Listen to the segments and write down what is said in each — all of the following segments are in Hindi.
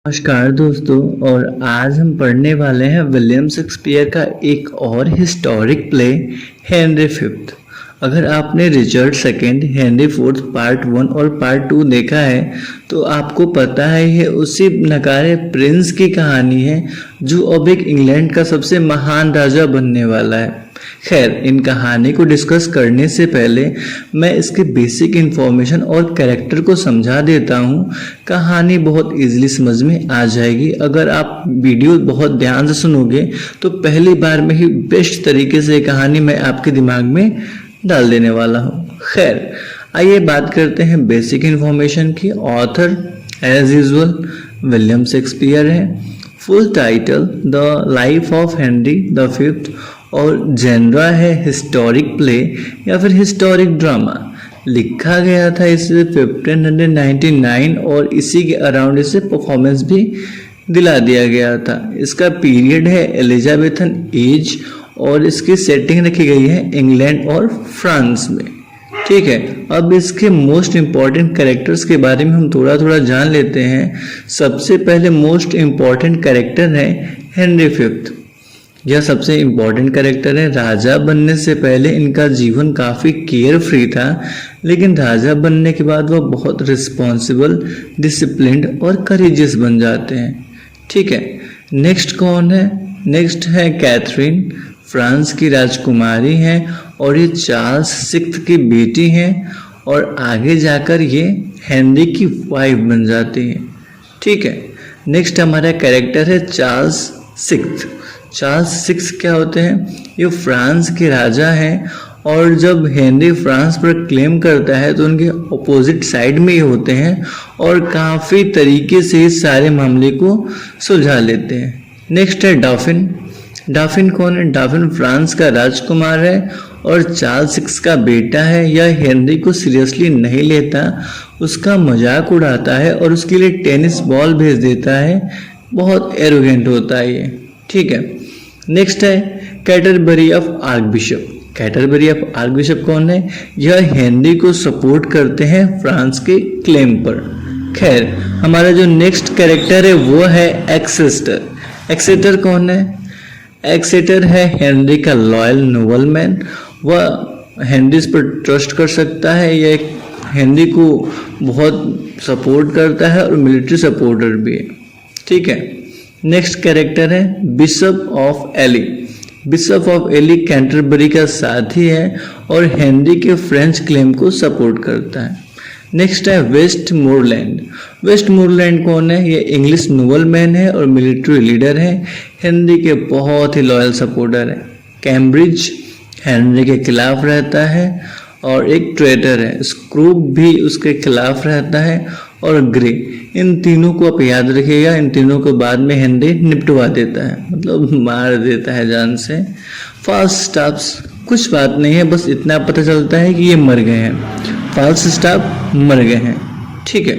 नमस्कार दोस्तों। और आज हम पढ़ने वाले हैं विलियम शेक्सपियर का एक और हिस्टोरिक प्ले हेनरी फिफ्थ। अगर आपने Richard second, Henry fourth part 1 और पार्ट 2 देखा है तो आपको पता है ये उसी नकारे प्रिंस की कहानी है जो अब एक इंग्लैंड का सबसे महान राजा बनने वाला है। खैर, इन कहानी को डिस्कस करने से पहले मैं इसके बेसिक इन्फॉर्मेशन और कैरेक्टर को समझा देता हूँ। कहानी बहुत इजीली समझ में आ जाएगी। अगर आप वीडियो बहुत ध्यान से सुनोगे तो पहली बार में ही बेस्ट तरीके से कहानी मैं आपके दिमाग में डाल देने वाला हूँ। खैर, आइए बात करते हैं बेसिक इन्फॉर्मेशन की। Author as usual William Shakespeare है। Full title the life of Henry the fifth और जेनरा है हिस्टोरिक प्ले या फिर हिस्टोरिक ड्रामा। लिखा गया था इसे 1599 और इसी के अराउंड इसे परफॉर्मेंस भी दिला दिया गया था। इसका पीरियड है एलिजाबेथन एज और इसकी सेटिंग रखी गई है इंग्लैंड और फ्रांस में। ठीक है, अब इसके मोस्ट इम्पॉर्टेंट कैरेक्टर्स के बारे में हम थोड़ा थोड़ा जान लेते हैं। सबसे पहले मोस्ट इम्पॉर्टेंट कैरेक्टर है हेनरी फिफ्थ। यह सबसे इम्पॉर्टेंट कैरेक्टर है। राजा बनने से पहले इनका जीवन काफ़ी केयर फ्री था, लेकिन राजा बनने के बाद वह बहुत रिस्पॉन्सिबल, डिसिप्लिन्ड और करेजियस बन जाते हैं। ठीक है, नेक्स्ट कौन है? नेक्स्ट है कैथरीन, फ्रांस की राजकुमारी हैं और ये चार्ल्स सिक्स्थ की बेटी हैं और आगे जाकर ये हेनरी की वाइफ बन जाती हैं। ठीक है, नेक्स्ट हमारा कैरेक्टर है चार्ल्स सिक्स्थ। चार्ल्स सिक्स क्या होते हैं? ये फ्रांस के राजा हैं और जब हेनरी फ्रांस पर क्लेम करता है तो उनके अपोजिट साइड में ही होते हैं और काफ़ी तरीके से इस सारे मामले को सुलझा लेते हैं। नेक्स्ट है डाफिन। डाफिन कौन है? डाफिन फ्रांस का राजकुमार है और चार्ल्स सिक्स का बेटा है। यह हेनरी को सीरियसली नहीं लेता, उसका मजाक उड़ाता है और उसके लिए टेनिस बॉल भेज देता है। बहुत एरोगेंट होता है ये। ठीक है, नेक्स्ट है कैटरबरी ऑफ आर्कबिशप। कैटरबरी ऑफ आर्कबिशप कौन है? यह हेनरी को सपोर्ट करते हैं फ्रांस के क्लेम पर। खैर, हमारा जो नेक्स्ट कैरेक्टर है वो है एक्सेटर। एक्सेटर कौन है? एक्सेटर है हेनरी का लॉयल नोबलमैन। वह हेनरी पर ट्रस्ट कर सकता है। यह हेनरी को बहुत सपोर्ट करता है और मिलिट्री सपोर्टर भी है। ठीक है, नेक्स्ट कैरेक्टर है bishop of Ely. Bishop of Ely Canterbury का साथी है और हेनरी के फ्रेंच क्लेम को सपोर्ट करता है। नेक्स्ट है वेस्टमोरलैंड। वेस्टमोरलैंड कौन है? ये इंग्लिश नोबलमैन है और मिलिट्री लीडर है। हेनरी के बहुत ही लॉयल सपोर्टर है। कैम्ब्रिज हेनरी के खिलाफ रहता है और एक ट्रेटर है। स्क्रूप भी उसके खिलाफ रहता है और ग्रे। इन तीनों को आप याद रखिएगा। इन तीनों को बाद में हेनरी निपटवा देता है, मतलब मार देता है जान से। फाल्स्टाफ्स कुछ बात नहीं है, बस इतना पता चलता है कि ये मर गए हैं। फाल्स्टाफ मर गए हैं। ठीक है,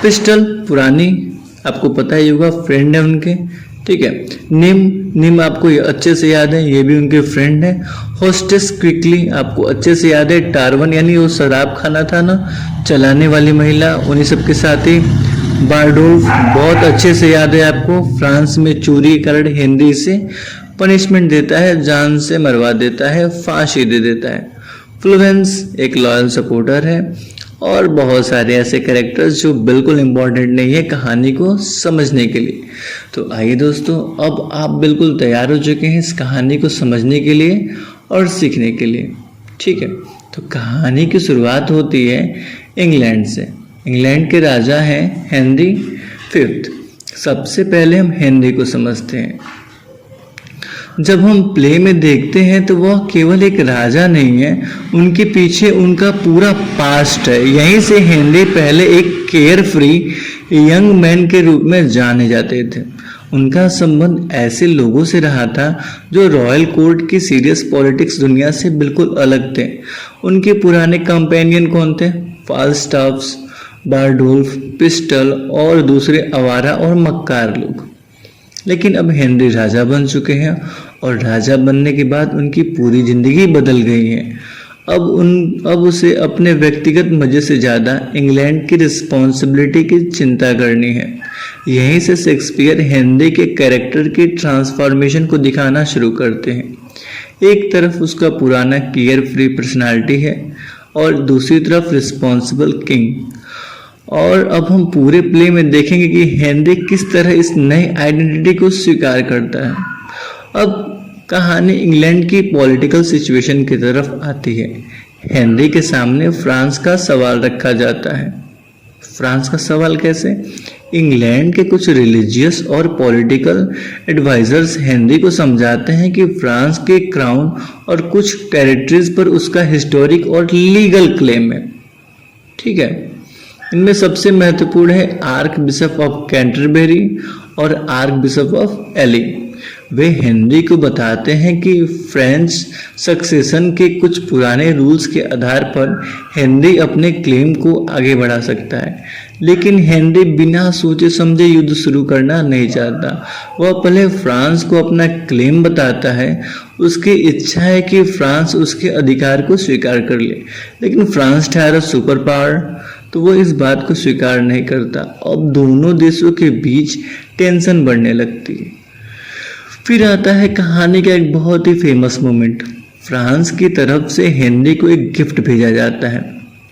पिस्टल पुरानी आपको पता ही होगा, फ्रेंड है उनके। ठीक है, निम आपको ये अच्छे से याद है, ये भी उनके फ्रेंड है। होस्टेस क्विकली आपको अच्छे से याद है, टारवन यानी वो शराब खाना था ना, चलाने वाली महिला, उन्हीं सबके साथ ही। बारडोल्फ बहुत अच्छे से याद है आपको, फ्रांस में चोरी कर हेनरी से पनिशमेंट देता है, जान से मरवा देता है, फांसी दे देता है। फ्लोरेंस एक लॉयल सपोर्टर है और बहुत सारे ऐसे कैरेक्टर्स जो बिल्कुल इम्पोर्टेंट नहीं है कहानी को समझने के लिए। तो आइए दोस्तों, अब आप बिल्कुल तैयार हो चुके हैं इस कहानी को समझने के लिए और सीखने के लिए। ठीक है, तो कहानी की शुरुआत होती है इंग्लैंड से। इंग्लैंड के राजा हैं हेनरी फिफ्थ। सबसे पहले हम हेनरी को समझते हैं। जब हम प्ले में देखते हैं तो वह केवल एक राजा नहीं है, उनके पीछे उनका पूरा पास्ट है। यहीं से हेनरी पहले एक केयर फ्री यंग मैन के रूप में जाने जाते थे। उनका संबंध ऐसे लोगों से रहा था जो रॉयल कोर्ट की सीरियस पॉलिटिक्स दुनिया से बिल्कुल अलग थे। उनके पुराने कंपेनियन कौन थे? फाल्स्टाफ्स, बारडोल्फ, पिस्टल और दूसरे आवारा और मक्कार लोग। लेकिन अब हेनरी राजा बन चुके हैं और राजा बनने के बाद उनकी पूरी जिंदगी बदल गई है। अब उसे अपने व्यक्तिगत मजे से ज़्यादा इंग्लैंड की रिस्पॉन्सिबिलिटी की चिंता करनी है। यहीं से शेक्सपियर हेनरी के कैरेक्टर की ट्रांसफॉर्मेशन को दिखाना शुरू करते हैं। एक तरफ उसका पुराना केयर फ्री पर्सनालिटी है और दूसरी तरफ रिस्पॉन्सिबल किंग। और अब हम पूरे प्ले में देखेंगे कि हेनरी किस तरह इस नई आइडेंटिटी को स्वीकार करता है। अब कहानी इंग्लैंड की पॉलिटिकल सिचुएशन की तरफ आती है। हेनरी के सामने फ्रांस का सवाल रखा जाता है। फ्रांस का सवाल कैसे? इंग्लैंड के कुछ रिलीजियस और पॉलिटिकल एडवाइजर्स हेनरी को समझाते हैं कि फ्रांस के क्राउन और कुछ टेरिटरीज पर उसका हिस्टोरिक और लीगल क्लेम है। ठीक है, इनमें सबसे महत्वपूर्ण है आर्क बिशप ऑफ कैंटरबरी और आर्क बिशप ऑफ एली। वे हेनरी को बताते हैं कि फ्रेंच सक्सेशन के कुछ पुराने रूल्स के आधार पर हेनरी अपने क्लेम को आगे बढ़ा सकता है, लेकिन हेनरी बिना सोचे समझे युद्ध शुरू करना नहीं चाहता। वह पहले फ्रांस को अपना क्लेम बताता है। उसकी इच्छा है कि फ्रांस उसके अधिकार को स्वीकार कर ले, लेकिन फ्रांस ठहरा सुपर पावर, तो वो इस बात को स्वीकार नहीं करता। अब दोनों देशों के बीच टेंशन बढ़ने लगती है। फिर आता है कहानी का एक बहुत ही फेमस मोमेंट। फ्रांस की तरफ से हेनरी को एक गिफ्ट भेजा जाता है।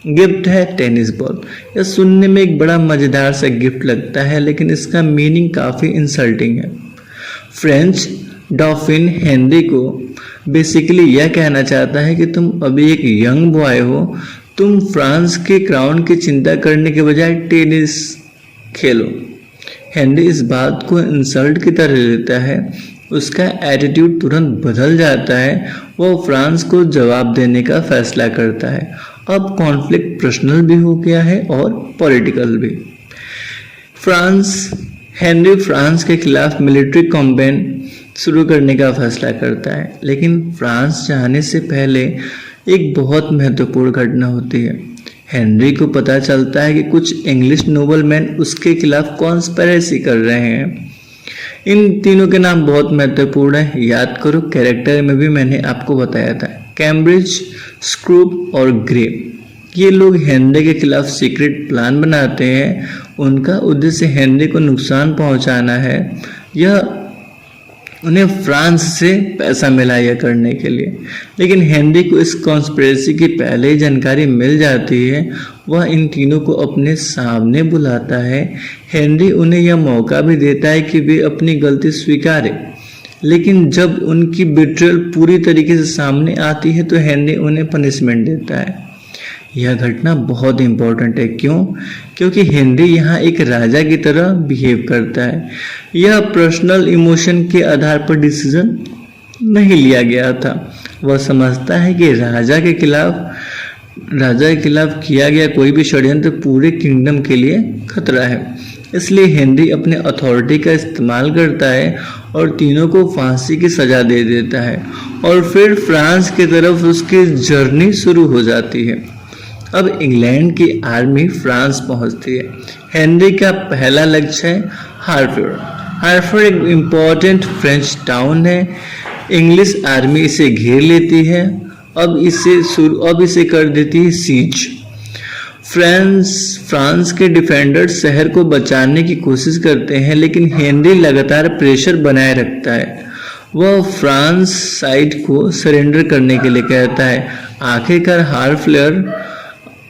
गिफ्ट है टेनिस बॉल। यह सुनने में एक बड़ा मजेदार सा गिफ्ट लगता है, लेकिन इसका मीनिंग काफी इंसल्टिंग है। फ्रेंच डॉफिन हेनरी को बेसिकली यह कहना चाहता है कि तुम अभी एक यंग बॉय हो, तुम फ्रांस के क्राउन की चिंता करने के बजाय टेनिस खेलो। हेनरी इस बात को इंसल्ट की तरह लेता है। उसका एटीट्यूड तुरंत बदल जाता है। वो फ्रांस को जवाब देने का फैसला करता है। अब कॉन्फ्लिक्ट पर्सनल भी हो गया है और पॉलिटिकल भी। हेनरी फ्रांस के खिलाफ मिलिट्री कैंपेन शुरू करने का फैसला करता है, लेकिन फ्रांस जाने से पहले एक बहुत महत्वपूर्ण घटना होती है। हेनरी को पता चलता है कि कुछ इंग्लिश नोबलमैन उसके खिलाफ कॉन्स्पिरेसी कर रहे हैं। इन तीनों के नाम बहुत महत्वपूर्ण है, याद करो, कैरेक्टर में भी मैंने आपको बताया था। कैम्ब्रिज, स्क्रूप और ग्रे। ये लोग हेनरी के खिलाफ सीक्रेट प्लान बनाते हैं। उनका उद्देश्य हेनरी को नुकसान पहुंचाना है। यह उन्हें फ्रांस से पैसा मुहैया करने के लिए। लेकिन हेनरी को इस कॉन्स्पिरेसी की पहले ही जानकारी मिल जाती है। वह इन तीनों को अपने सामने बुलाता है। हेनरी उन्हें यह मौका भी देता है कि वे अपनी गलती स्वीकारें, लेकिन जब उनकी बिट्रेयल पूरी तरीके से सामने आती है तो हेनरी उन्हें पनिशमेंट देता है। यह घटना बहुत इंपॉर्टेंट है। क्यों? क्योंकि हेनरी यहाँ एक राजा की तरह बिहेव करता है। यह पर्सनल इमोशन के आधार पर डिसीजन नहीं लिया गया था। वह समझता है कि राजा के खिलाफ किया गया कोई भी षड्यंत्र पूरे किंगडम के लिए खतरा है। इसलिए हेनरी अपने अथॉरिटी का इस्तेमाल करता है और तीनों को फांसी की सजा दे देता है, और फिर फ्रांस की तरफ उसकी जर्नी शुरू हो जाती है। अब इंग्लैंड की आर्मी फ्रांस पहुंचती है। हेनरी का पहला लक्ष्य है हार्फोर्ड। हार्फोर्ड एक इम्पोर्टेंट फ्रेंच टाउन है। इंग्लिश आर्मी इसे घेर लेती है। अब इसे कर देती है सीज। फ्रांस के डिफेंडर शहर को बचाने की कोशिश करते हैं, लेकिन हेनरी लगातार प्रेशर बनाए रखता है। वह फ्रांस साइड को सरेंडर करने के लिए कहता है। आखिरकार हार्फोर्ड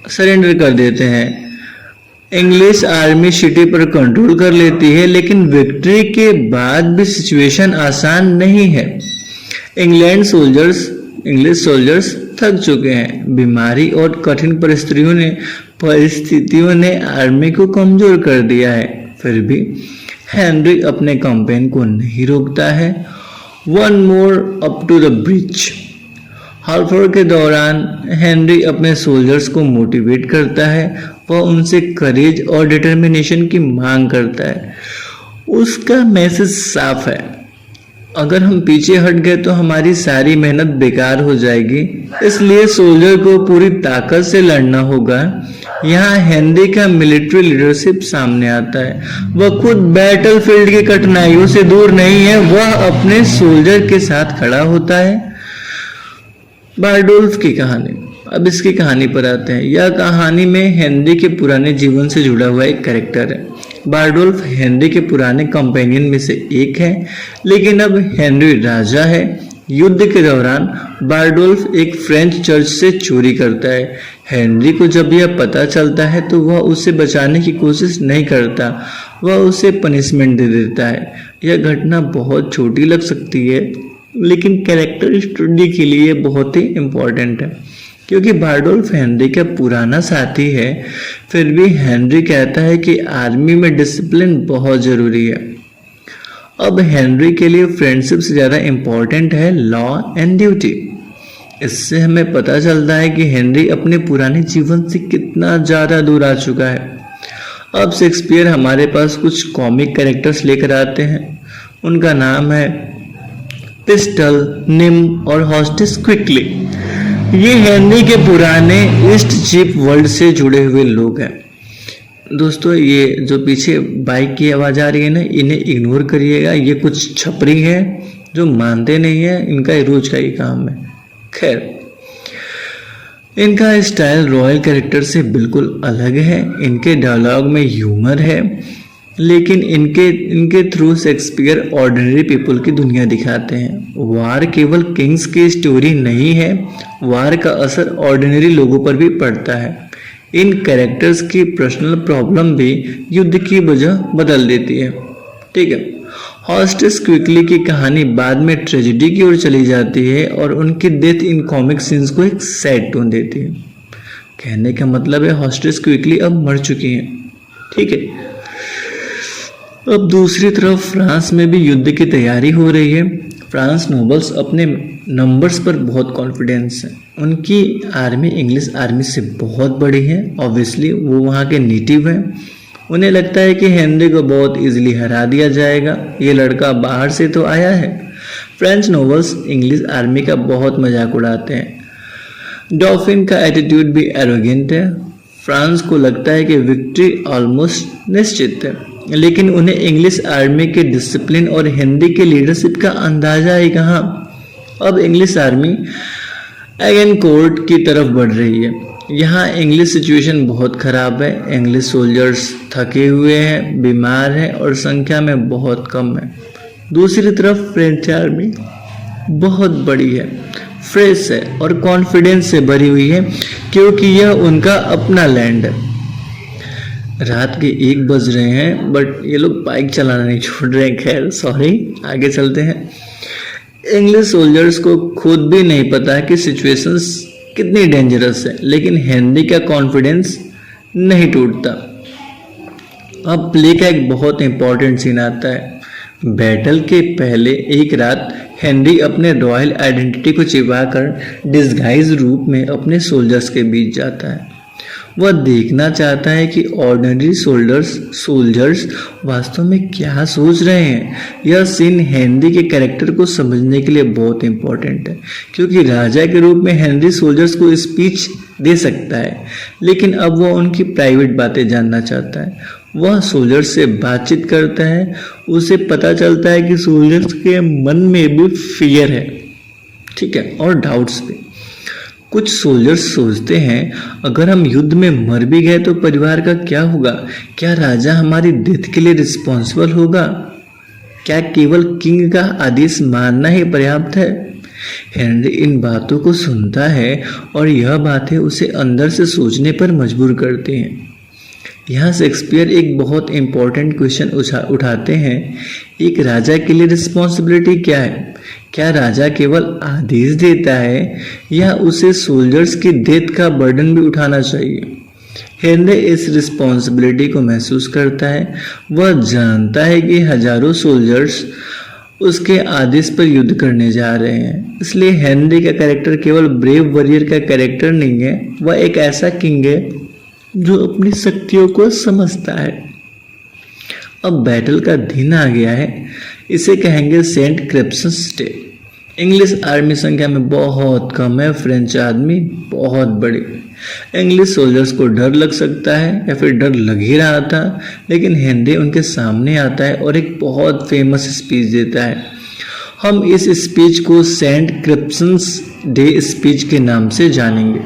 सरेंडर कर देते हैं। इंग्लिश आर्मी सिटी पर कंट्रोल कर लेती है, लेकिन विक्ट्री के बाद भी सिचुएशन आसान नहीं है। इंग्लिश सोल्जर्स थक चुके हैं। बीमारी और कठिन परिस्थितियों ने आर्मी को कमजोर कर दिया है। फिर भी हेनरी अपने कैंपेन को नहीं रोकता है। One more up to the bridge. Harfleur के दौरान हेनरी अपने सोल्जर्स को मोटिवेट करता है। वह उनसे करेज और डिटर्मिनेशन की मांग करता है। उसका मैसेज साफ है, अगर हम पीछे हट गए तो हमारी सारी मेहनत बेकार हो जाएगी, इसलिए सोल्जर को पूरी ताकत से लड़ना होगा। यहाँ हेनरी का मिलिट्री लीडरशिप सामने आता है। वह खुद बैटलफील्ड की कठिनाइयों से दूर नहीं है। वह अपने सोल्जर के साथ खड़ा होता है। बारडोल्फ की कहानी। अब इसकी कहानी पर आते हैं। यह कहानी में हेनरी के पुराने जीवन से जुड़ा हुआ एक कैरेक्टर है। बारडोल्फ हेनरी के पुराने कंपेनियन में से एक है, लेकिन अब हेनरी राजा है। युद्ध के दौरान बारडोल्फ एक फ्रेंच चर्च से चोरी करता है। हेनरी को जब यह पता चलता है तो वह उसे बचाने की कोशिश नहीं करता, वह उसे पनिशमेंट दे देता है। यह घटना बहुत छोटी लग सकती है, लेकिन कैरेक्टर स्टडी के लिए बहुत ही इम्पोर्टेंट है, क्योंकि बारडोल्फ हेनरी का पुराना साथी है। फिर भी हेनरी कहता है कि आर्मी में डिसिप्लिन बहुत ज़रूरी है। अब हेनरी के लिए फ्रेंडशिप से ज़्यादा इम्पोर्टेंट है लॉ एंड ड्यूटी। इससे हमें पता चलता है कि हेनरी अपने पुराने जीवन से कितना ज़्यादा दूर आ चुका है। अब शेक्सपियर हमारे पास कुछ कॉमिक कैरेक्टर्स लेकर आते हैं। उनका नाम है पिस्टल, निम और हॉस्टेस क्विकली। ये हेनरी के पुराने ईस्ट चीप वर्ल्ड से जुड़े हुए लोग हैं। दोस्तों, ये जो पीछे बाइक की आवाज़ आ रही है ना, इन्हें इग्नोर करिएगा। ये कुछ छपरी है जो मानते नहीं है, इनका रोज का ही काम है। खैर, इनका स्टाइल रॉयल कैरेक्टर से बिल्कुल अलग है। इनके डायलॉग में ह्यूमर है, लेकिन इनके थ्रू शेक्सपियर ऑर्डिनरी पीपल की दुनिया दिखाते हैं। वार केवल किंग्स की स्टोरी नहीं है, वार का असर ऑर्डिनरी लोगों पर भी पड़ता है। इन कैरेक्टर्स की पर्सनल प्रॉब्लम भी युद्ध की वजह बदल देती है। ठीक है, हॉस्टेस क्विकली की कहानी बाद में ट्रेजेडी की ओर चली जाती है और उनकी डेथ इन कॉमिक सीन्स को एक सैड टोन देती है। कहने का मतलब है हॉस्टेस क्विकली अब मर चुकी हैं। ठीक है, अब दूसरी तरफ फ्रांस में भी युद्ध की तैयारी हो रही है। फ्रांस नोबल्स अपने नंबर्स पर बहुत कॉन्फिडेंस है। उनकी आर्मी इंग्लिश आर्मी से बहुत बड़ी है। ऑब्वियसली वो वहाँ के नेटिव हैं। उन्हें लगता है कि हेनरी को बहुत इजीली हरा दिया जाएगा, ये लड़का बाहर से तो आया है। फ्रेंच नोबल्स इंग्लिश आर्मी का बहुत मजाक उड़ाते हैं। डॉफिन का एटीट्यूड भी एरोगेंट है। फ्रांस को लगता है कि विक्ट्री ऑलमोस्ट निश्चित है, लेकिन उन्हें इंग्लिश आर्मी के डिसिप्लिन और हेनरी के लीडरशिप का अंदाजा ही कहाँ। अब इंग्लिश आर्मी अगेन कोर्ट की तरफ बढ़ रही है। यहाँ इंग्लिश सिचुएशन बहुत ख़राब है। इंग्लिश सोल्जर्स थके हुए हैं, बीमार हैं और संख्या में बहुत कम है। दूसरी तरफ फ्रेंच आर्मी बहुत बड़ी है, फ्रेश है और कॉन्फिडेंस से भरी हुई है, क्योंकि यह उनका अपना लैंड है। रात के 1 बज रहे हैं, बट ये लोग बाइक चलाना नहीं छोड़ रहे हैं। खैर सॉरी, आगे चलते हैं। इंग्लिश सोल्जर्स को खुद भी नहीं पता कि सिचुएशंस कितनी डेंजरस है, लेकिन हेनरी का कॉन्फिडेंस नहीं टूटता। अब प्ले का एक बहुत इंपॉर्टेंट सीन आता है। बैटल के पहले एक रात हेनरी अपने रॉयल आइडेंटिटी को छिपाकर डिस्गाइज रूप में अपने सोल्जर्स के बीच जाता है। वह देखना चाहता है कि ऑर्डिनरी सोल्जर्स वास्तव में क्या सोच रहे हैं। यह सीन हेनरी के कैरेक्टर को समझने के लिए बहुत इंपॉर्टेंट है, क्योंकि राजा के रूप में हेनरी सोल्जर्स को स्पीच दे सकता है, लेकिन अब वह उनकी प्राइवेट बातें जानना चाहता है। वह सोल्जर्स से बातचीत करता है। उसे पता चलता है कि सोल्जर्स के मन में भी फियर है, ठीक है, और डाउट्स भी। कुछ सोल्जर्स सोचते हैं अगर हम युद्ध में मर भी गए तो परिवार का क्या होगा? क्या राजा हमारी डेथ के लिए रिस्पॉन्सिबल होगा? क्या केवल किंग का आदेश मानना ही पर्याप्त है? हेनरी इन बातों को सुनता है और यह बातें उसे अंदर से सोचने पर मजबूर करती हैं। यहाँ शेक्सपियर एक बहुत इंपॉर्टेंट क्वेश्चन उठाते हैं। एक राजा के लिए रिस्पॉन्सिबिलिटी क्या है? क्या राजा केवल आदेश देता है या उसे सोल्जर्स की डेथ का बर्डन भी उठाना चाहिए? हेनरी इस रिस्पॉन्सिबिलिटी को महसूस करता है। वह जानता है कि हजारों सोल्जर्स उसके आदेश पर युद्ध करने जा रहे हैं। इसलिए हेनरी का कैरेक्टर केवल ब्रेव वॉरियर का कैरेक्टर नहीं है, वह एक ऐसा किंग है जो अपनी शक्तियों को समझता है। अब बैटल का दिन आ गया है। इसे कहेंगे सेंट क्रिप्सस डे। इंग्लिश आर्मी संख्या में बहुत कम है, फ्रेंच आर्मी बहुत बड़ी। इंग्लिश सोल्जर्स को डर लग सकता है या फिर डर लग ही रहा था, लेकिन हेनरी उनके सामने आता है और एक बहुत फेमस स्पीच देता है। हम इस स्पीच को सेंट क्रिप्सन्स डे स्पीच के नाम से जानेंगे।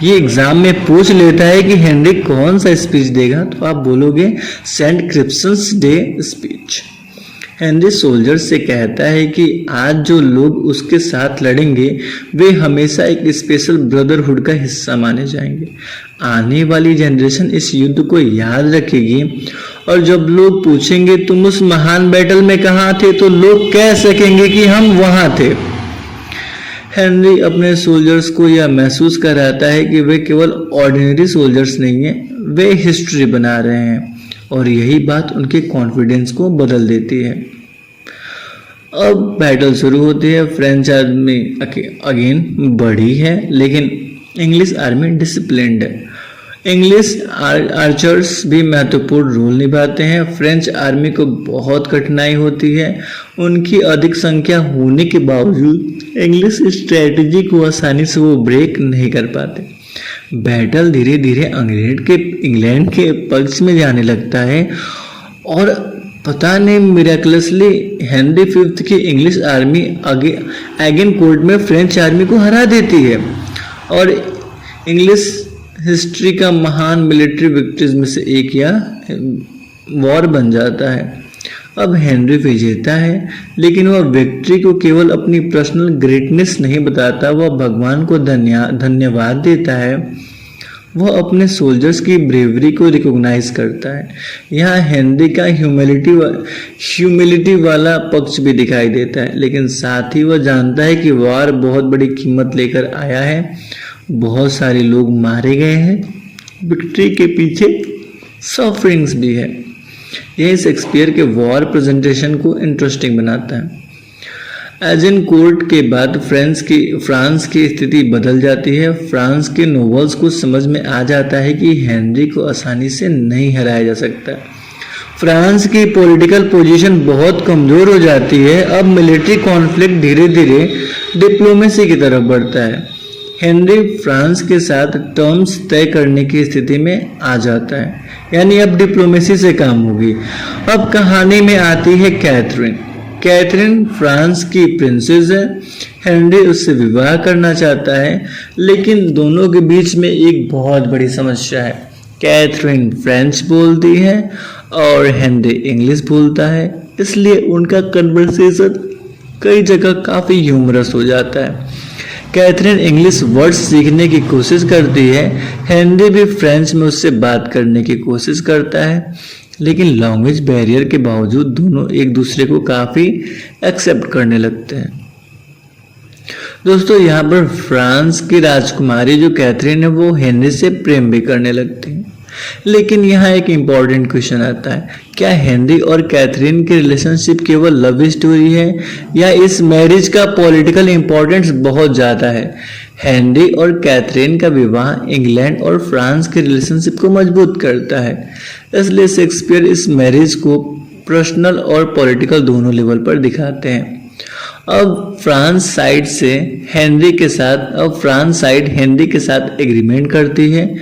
ये एग्जाम में पूछ लेता है कि हेनरी कौन सा स्पीच देगा, तो आप बोलोगे Saint Crispin's Day speech. Henry soldier से कहता है कि आज जो लोग उसके साथ लड़ेंगे वे हमेशा एक स्पेशल ब्रदरहुड का हिस्सा माने जाएंगे। आने वाली जनरेशन इस युद्ध को याद रखेगी और जब लोग पूछेंगे तुम उस महान बैटल में कहाँ थे, तो लोग कह सकेंगे कि हम वहां थे। हेनरी अपने सोल्जर्स को यह महसूस कराता है कि वे केवल ऑर्डिनरी सोल्जर्स नहीं हैं, वे हिस्ट्री बना रहे हैं, और यही बात उनके कॉन्फिडेंस को बदल देती है। अब बैटल शुरू होती है। फ्रेंच आर्मी अगेन बड़ी है, लेकिन इंग्लिश आर्मी डिसिप्लिन्ड है। इंग्लिश आर्चर्स भी महत्वपूर्ण रोल निभाते हैं। फ्रेंच आर्मी को बहुत कठिनाई होती है। उनकी अधिक संख्या होने के बावजूद इंग्लिश स्ट्रेटजी को आसानी से वो ब्रेक नहीं कर पाते। बैटल धीरे धीरे इंग्लैंड के पक्ष में जाने लगता है और पता नहीं मिरेकलसली हेनरी फिफ्थ की इंग्लिश आर्मी एगिनकोर्ट में फ्रेंच आर्मी को हरा देती है और इंग्लिश हिस्ट्री का महान मिलिट्री विक्ट्रीज में से एक या वॉर बन जाता है। अब हेनरी विजेता है, लेकिन वह विक्ट्री को केवल अपनी पर्सनल ग्रेटनेस नहीं बताता, वह भगवान को धन्यवाद देता है। वह अपने सोल्जर्स की ब्रेवरी को रिकॉग्नाइज करता है। यहाँ हेनरी का ह्यूमिलिटी वाला पक्ष भी दिखाई देता है, लेकिन साथ ही वह जानता है कि वार बहुत बड़ी कीमत लेकर आया है। बहुत सारे लोग मारे गए हैं, विक्ट्री के पीछे सफरिंग्स भी है। यह शेक्सपियर के वॉर प्रेजेंटेशन को इंटरेस्टिंग बनाता है। एजिनकोर्ट के बाद फ्रांस की स्थिति बदल जाती है। फ्रांस के नोबल्स को समझ में आ जाता है कि हेनरी को आसानी से नहीं हराया जा सकता। फ्रांस की पॉलिटिकल पोजीशन बहुत कमजोर हो जाती है। अब मिलिट्री कॉन्फ्लिक्ट धीरे धीरे डिप्लोमेसी की तरफ बढ़ता है। हेनरी फ्रांस के साथ टर्म्स तय करने की स्थिति में आ जाता है, यानी अब डिप्लोमेसी से काम होगी। अब कहानी में आती है कैथरीन फ्रांस की प्रिंसेस है। हेनरी उससे विवाह करना चाहता है, लेकिन दोनों के बीच में एक बहुत बड़ी समस्या है। कैथरीन फ्रेंच बोलती है और हेनरी इंग्लिश बोलता है, इसलिए उनका कन्वर्सेशन कई जगह काफी ह्यूमरस हो जाता है। कैथरीन इंग्लिश वर्ड्स सीखने की कोशिश करती है, हेनरी भी फ्रेंच में उससे बात करने की कोशिश करता है, लेकिन लैंग्वेज बैरियर के बावजूद दोनों एक दूसरे को काफी एक्सेप्ट करने लगते हैं। दोस्तों, यहाँ पर फ्रांस की राजकुमारी जो कैथरीन है वो हेनरी से प्रेम भी करने लगती है, लेकिन यहाँ एक इम्पॉर्टेंट क्वेश्चन आता है, क्या हेनरी और कैथरीन की रिलेशनशिप केवल लव स्टोरी है या इस मैरिज का पॉलिटिकल इम्पोर्टेंस बहुत ज़्यादा है? हेनरी और कैथरीन का विवाह इंग्लैंड और फ्रांस के रिलेशनशिप को मजबूत करता है, इसलिए शेक्सपियर इस मैरिज को पर्सनल और पॉलिटिकल दोनों लेवल पर दिखाते हैं। अब फ्रांस साइड हेनरी के साथ एग्रीमेंट करती है।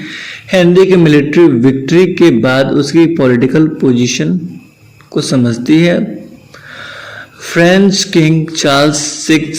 हेनरी के मिलिट्री विक्ट्री के बाद उसकी पॉलिटिकल पोजीशन को समझती है। French king Charles VI